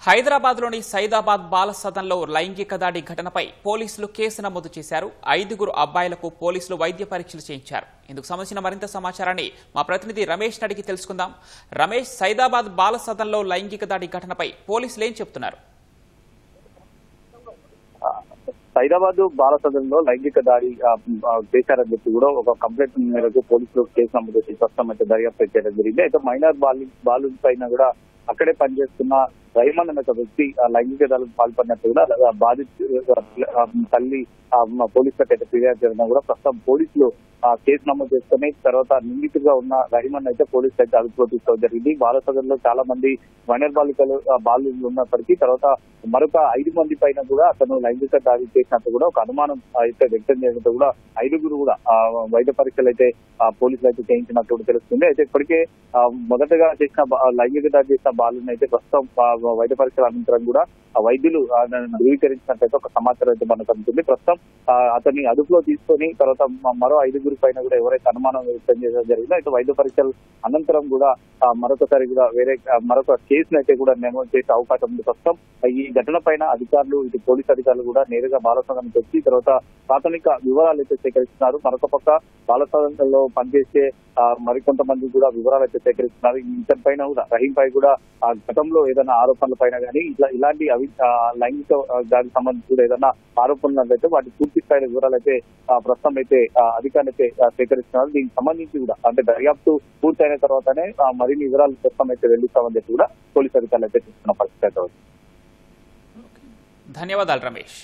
హైదరాబాద్లోని సైదాబాద్ బాల సదన్లో లైంగిక దాడి ఘటనపై పోలీసులు కేసు నమోదు చేశారు. 5 అబ్బాయిలకు పోలీసులు వైద్య పరీక్షలు చేయించారు. ఇందుకు సంబంధించిన మరింత సమాచారాన్ని మా ప్రతినిధి రమేష్ అడిగి తెలుసుకుందాం. రమేష్, సైదాబాద్ బాల సదన్లో లైంగిక దాడి ఘటనపై పోలీసులు ఏం చెప్తున్నారు? సైదాబాద్ బాల సదన్లో లైంగిక దాడి చేశారని చెప్పి కూడా ఒక కంప్లైంట్ మేరకు పోలీసులు కేసు నమోదు చేసి ప్రస్తుతం అయితే దర్యాప్తు చేయడం జరిగింది. అయితే మైనర్ బాలు పైన కూడా అక్కడే పనిచేస్తున్న రైమన్ అనే ఒక వ్యక్తి లైంగిక దాడులకు పాల్పడినట్టు కూడా తల్లి పోలీసులకు అయితే ఫిర్యాదు చేయడం కూడా ప్రస్తుతం పోలీసులు కేసు నమోదు చేసుకుని తర్వాత నిందితుగా ఉన్న రహిమన్ అయితే పోలీసులు అయితే అదుపులో తీసుకోవడం జరిగింది. బాల సదన్లో చాలా మంది మైనర్ బాలు ఉన్నప్పటికీ తర్వాత మరొక 5 మంది పైన కూడా అతను లైంగిక దాడి చేసినట్టు కూడా ఒక అనుమానం అయితే వ్యక్తం చేయడంతో కూడా 5 కూడా వైద్య పరీక్షలు అయితే పోలీసులు అయితే చేయించినట్టు కూడా తెలుస్తుంది. అయితే ఇప్పటికే మొదటగా చేసిన లైంగిక దాడి చేసిన బాలుని అయితే ప్రస్తుతం వైద్య పరీక్షల అనంతరం కూడా వైద్యులు ధృవీకరించినట్లయితే ఒక సమాచారం అయితే మనకు అందుతుంది. ప్రస్తుతం అతన్ని అదుపులో తీసుకొని తర్వాత మరో 5 పైన కూడా ఎవరైతే అనుమానం వ్యక్తం చేయడం జరిగిందో అయితే వైద్య పరీక్షల అనంతరం కూడా మరొకసారి కూడా మరొక కేసును అయితే కూడా నమోదు చేసే అవకాశం ఉంది. ప్రస్తుతం ఈ ఘటన పైన అధికారులు ఇటు పోలీసు అధికారులు కూడా నేరుగా బాలసదన్కి వచ్చి తర్వాత ప్రాథమిక వివరాలు అయితే సేకరిస్తున్నారు. మరొక పక్క బాలసదన్లో పనిచేసే మరికొంతమంది కూడా వివరాలు అయితే సేకరిస్తున్నారు. ఇతని పైన కూడా రహీం పై కూడా గతంలో ఏదైనా ఆరోపణల పైన కానీ ఇలాంటి లైంగిక దానికి సంబంధించి కూడా ఏదైనా ఆరోపణలు అయితే వాటి పూర్తి స్థాయి వివరాలు అయితే ప్రస్తుతం అయితే అధికారులు అయితే సేకరిస్తున్నారు. దీనికి సంబంధించి కూడా అంటే దర్యాప్తు పూర్తయిన తర్వాతనే మరిన్ని వివరాలు ప్రస్తుతం అయితే వెళ్లిస్తామని చెప్పి కూడా పోలీసు అధికారులు అయితే చూస్తున్న పరిస్థితి. ధన్యవాదాలు రమేష్.